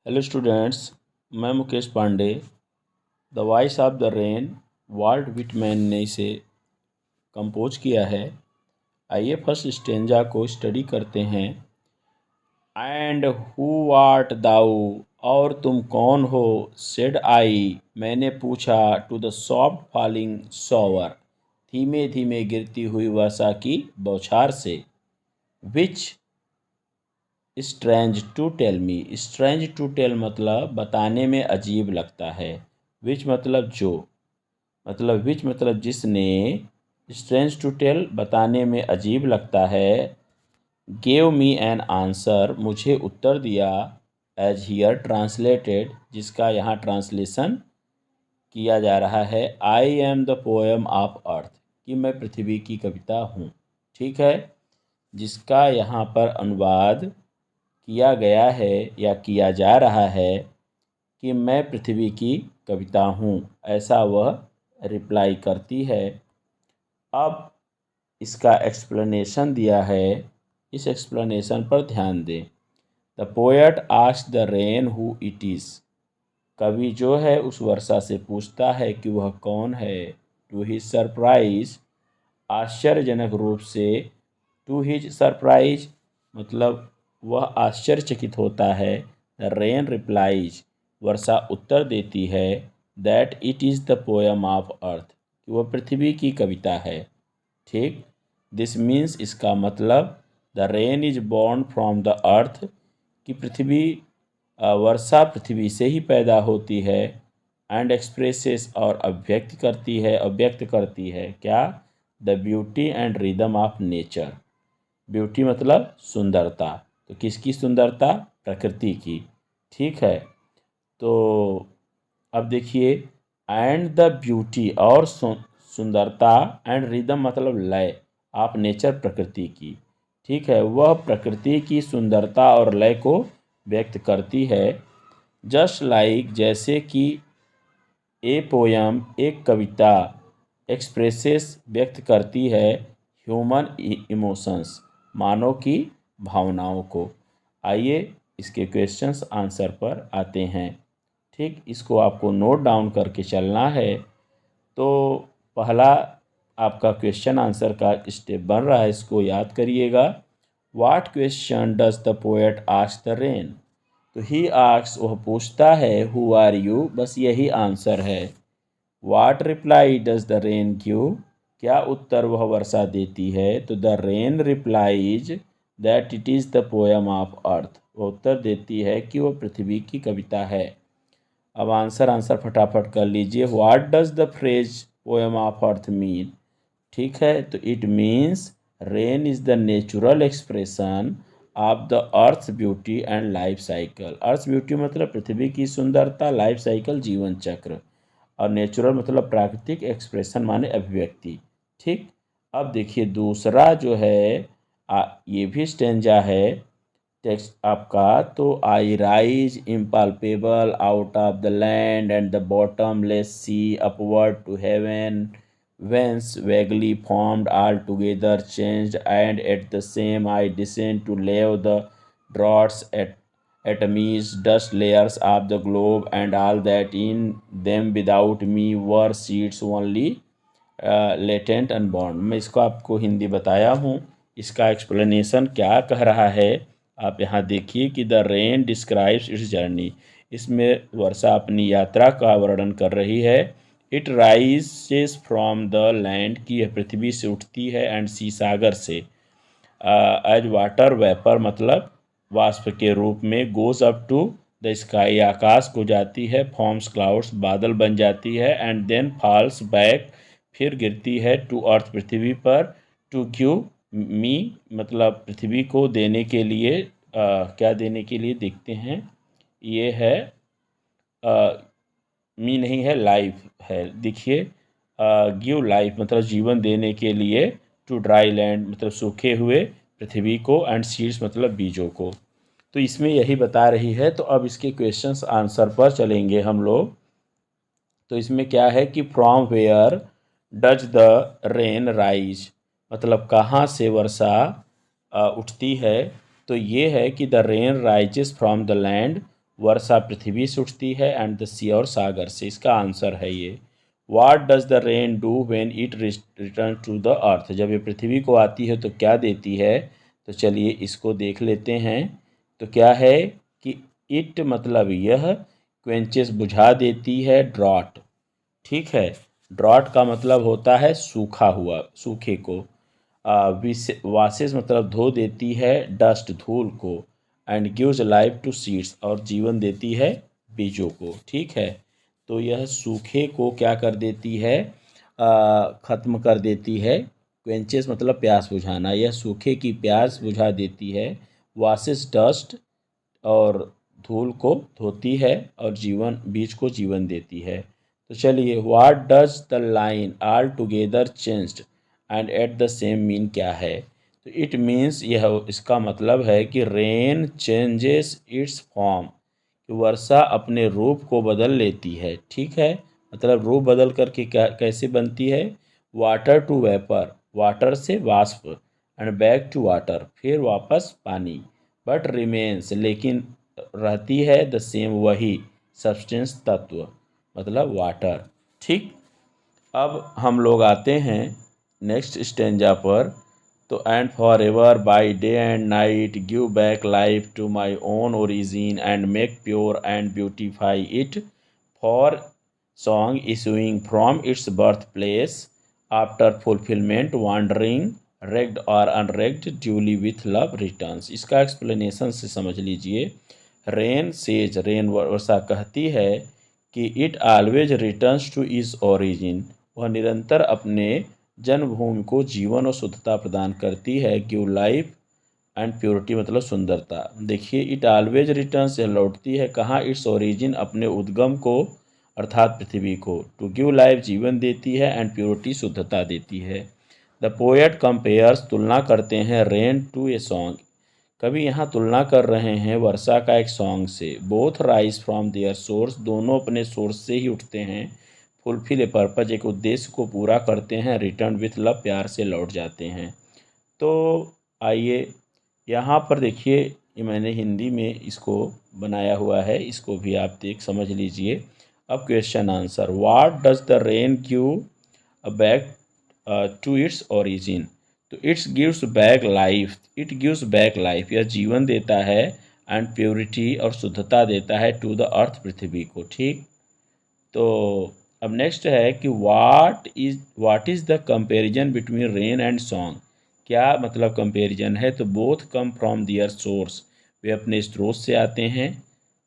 Hello students, मैं Mukesh Pandey. The voice of the rain Walt Whitman ने इसे कंपोज किया है। आइए फर्स्ट स्टेंजा को स्टडी करते हैं। एंड हु आर्ट दाऊ, और तुम कौन हो? सेड आई, मैंने पूछा, to the soft falling shower, धीमे धीमे गिरती हुई वर्षा की बौछार से। Which strange to tell me, strange to tell मतलब बताने में अजीब लगता है। विच मतलब जो, मतलब विच मतलब जिसने, स्ट्रेंज टू टेल बताने में अजीब लगता है। गेव मी एन आंसर, मुझे उत्तर दिया। एज हियर ट्रांसलेटेड, जिसका यहाँ ट्रांसलेशन किया जा रहा है। I am the poem of earth, कि मैं पृथ्वी की कविता हूँ। ठीक है, जिसका यहाँ पर अनुवाद किया गया है या किया जा रहा है कि मैं पृथ्वी की कविता हूँ, ऐसा वह रिप्लाई करती है। अब इसका एक्सप्लेनेशन दिया है, इस एक्सप्लेनेशन पर ध्यान दें। The poet asked the rain who it is, कवि जो है उस वर्षा से पूछता है कि वह कौन है। टू हिज सरप्राइज, आश्चर्यजनक रूप से। टू हिज सरप्राइज मतलब वह आश्चर्यचकित होता है। द रेन रिप्लाइज, वर्षा उत्तर देती है। That it is the poem of earth, कि वह पृथ्वी की कविता है। ठीक, दिस मीन्स इसका मतलब, the rain is born from the earth, कि पृथ्वी वर्षा पृथ्वी से ही पैदा होती है। एंड एक्सप्रेसेस और अभिव्यक्त करती है क्या? The beauty and rhythm of nature. Beauty मतलब सुंदरता, तो किसकी सुंदरता? प्रकृति की। ठीक है, तो अब देखिए, एंड द ब्यूटी और सुंदरता, एंड रिदम मतलब लय ऑफ नेचर, प्रकृति की। ठीक है, वह प्रकृति की सुंदरता और लय को व्यक्त करती है। जस्ट लाइक जैसे कि ए पोयम एक कविता, एक्सप्रेसेस व्यक्त करती है, ह्यूमन इमोशंस मानव की भावनाओं को। आइए इसके क्वेश्चंस आंसर पर आते हैं। ठीक, इसको आपको नोट डाउन करके चलना है। तो पहला आपका क्वेश्चन आंसर का स्टेप बन रहा है, इसको याद करिएगा। What question does the poet ask the rain? तो ही आस्क्स वह पूछता है, हु आर यू, बस यही आंसर है। What reply does the rain give, क्या उत्तर वह वर्षा देती है? तो the rain replies that it is the poem of earth, वह उत्तर देती है कि वह पृथ्वी की कविता है। अब आंसर फटाफट कर लीजिए। What does the phrase poem of earth mean? ठीक है, तो it means rain is the natural expression of the earth beauty and life cycle. Earth beauty मतलब पृथ्वी की सुंदरता, लाइफ साइकिल जीवन चक्र, और नेचुरल मतलब प्राकृतिक, एक्सप्रेशन माने अभिव्यक्ति। ठीक, अब देखिए दूसरा जो है, ये भी स्टेंजा है टेक्स्ट आपका। तो I rise impalpable out of the land and the bottomless sea upward to heaven, whence vaguely formed altogether changed, and at the same I descend to lay the draughts at atomies, dust layers of the globe, and all that in them without me were seeds only, latent unborn। मैं इसको आपको हिंदी बताया हूँ, इसका explanation क्या कह रहा है आप यहाँ देखिए कि the rain describes it's journey, इसमें वर्षा अपनी यात्रा का वर्णन कर रही है। It rises from the land, की यह पृथ्वी से उठती है, एंड सी सागर से। एज वाटर वेपर मतलब वाष्प के रूप में। Goes up to the sky, आकाश को जाती है। फॉर्म्स क्लाउड्स, बादल बन जाती है। एंड देन फॉल्स बैक, फिर गिरती है। टू अर्थ, पृथ्वी पर। टू गिव मी मतलब पृथ्वी को देने के लिए, क्या देने के लिए देखते हैं, ये है मी नहीं है, लाइफ है। देखिए, गिव लाइफ मतलब जीवन देने के लिए। टू ड्राई लैंड मतलब सूखे हुए पृथ्वी को। एंड सीड्स मतलब बीजों को। तो इसमें यही बता रही है। तो अब इसके क्वेश्चंस आंसर पर चलेंगे हम लोग। तो इसमें क्या है कि from where does the rain rise, मतलब कहाँ से वर्षा उठती है। तो ये है कि the rain rises from the land, वर्षा पृथ्वी से उठती है, एंड द सी और सागर से। इसका आंसर है ये। What does the rain do when it return to the earth, जब ये पृथ्वी को आती है तो क्या देती है? तो चलिए इसको देख लेते हैं। तो क्या है कि इट मतलब यह, क्वेंचेस बुझा देती है, ड्रॉट। ठीक है, ड्रॉट का मतलब होता है सूखा हुआ, सूखे को। वासेस मतलब धो देती है, डस्ट धूल को। And gives life to seeds, और जीवन देती है बीजों को। ठीक है, तो यह सूखे को क्या कर देती है? ख़त्म कर देती है। क्वेंचेस मतलब प्यास बुझाना, यह सूखे की प्यास बुझा देती है। वासेस डस्ट, और धूल को धोती है, और बीज को जीवन देती है। तो चलिए, what does the line all together changed and at the same mean क्या है? तो इट मीन्स, यह इसका मतलब है कि रेन चेंजेस इट्स फॉर्म, कि वर्षा अपने रूप को बदल लेती है। ठीक है, मतलब रूप बदल करके क्या कैसे बनती है? वाटर टू वेपर, वाटर से वाष्प, एंड बैक टू वाटर, फिर वापस पानी। बट रिमेन्स, लेकिन रहती है, द सेम वही, सब्सटेंस तत्व, मतलब वाटर। ठीक, अब हम लोग आते हैं नेक्स्ट स्टेंजा पर। तो and for ever by day and night give back life to my own origin and make pure and beautify it for song issuing from its birth place after fulfilment wandering reck'd or unreck'd duly with love returns. इसका explanation से समझ लीजिए। Rain says, rain वर्षा कहती है कि it always returns two is origin, वह निरंतर अपने जन्मभूमि को जीवन और शुद्धता प्रदान करती है। गिव लाइफ एंड प्योरिटी मतलब सुंदरता। देखिए, इट ऑलवेज रिटर्न्स, यह लौटती है कहाँ? इट्स ओरिजिन, अपने उद्गम को, अर्थात पृथ्वी को। टू गिव लाइफ जीवन देती है, एंड प्योरिटी शुद्धता देती है। द पोएट कंपेयर्स, तुलना करते हैं, रेन टू ए सॉन्ग, कभी यहाँ तुलना कर रहे हैं वर्षा का एक सॉन्ग से। Both rise from their source, दोनों अपने सोर्स से ही उठते हैं। फुलफिल ए पर्पज, एक उद्देश्य को पूरा करते हैं। रिटर्न विथ लव, प्यार से लौट जाते हैं। तो आइए यहाँ पर देखिए, ये मैंने हिंदी में इसको बनाया हुआ है, इसको भी आप देख समझ लीजिए। अब question answer. What does the rain give back to its origin? तो its gives back life, it gives back life, यह जीवन देता है, एंड प्योरिटी और शुद्धता देता है, टू द अर्थ पृथ्वी को। ठीक, तो अब नेक्स्ट है कि what is the comparison between rain and song? क्या मतलब कंपैरिजन है? तो both come from their source, वे अपने स्रोत से आते हैं।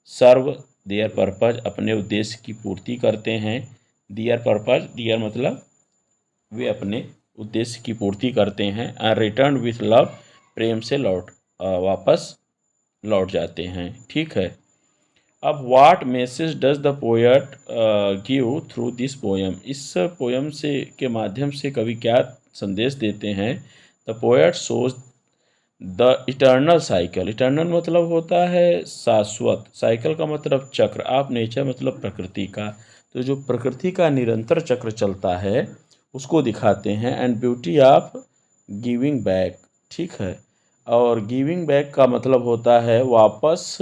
सर्व देयर पर्पज, अपने उद्देश्य की पूर्ति करते हैं। देयर पर्पज, देयर मतलब वे अपने उद्देश्य की पूर्ति करते हैं। एंड रिटर्न विथ लव, प्रेम से वापस लौट जाते हैं। ठीक है, अब what message does the poet give through this poem? इस पोएम से के माध्यम से कवि क्या संदेश देते हैं? The poet shows the eternal cycle, eternal मतलब होता है शाश्वत, साइकिल का मतलब चक्र, ऑफ नेचर मतलब प्रकृति का। तो जो प्रकृति का निरंतर चक्र चलता है उसको दिखाते हैं। And beauty of giving back, ठीक है, और गिविंग बैक का मतलब होता है वापस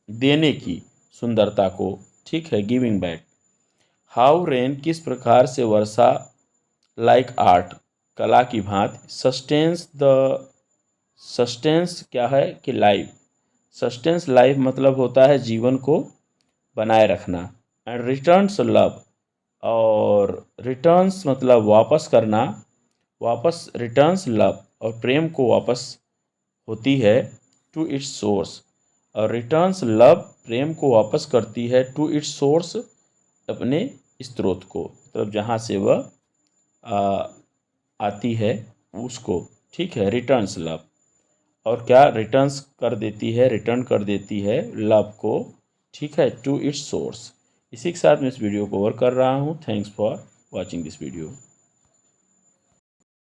देने की सुंदरता को। ठीक है, गिविंग बैक। हाउ रेन, किस प्रकार से वर्षा, लाइक आर्ट, कला की भांति, सस्टेंस क्या है कि लाइफ, सस्टेंस लाइफ मतलब होता है जीवन को बनाए रखना। एंड रिटर्न्स लव, और रिटर्न्स मतलब वापस करना, वापस रिटर्न्स लव, और प्रेम को वापस होती है टू इट्स सोर्स, और रिटर्न्स लव, प्रेम को वापस करती है टू इट्स सोर्स, अपने स्रोत को, मतलब जहाँ से वह आती है उसको। ठीक है, रिटर्न्स लव, और क्या रिटर्न्स कर देती है, रिटर्न कर देती है लव को। ठीक है, टू इट्स सोर्स। इसी के साथ मैं इस वीडियो को ओवर कर रहा हूँ। Thanks for watching this video.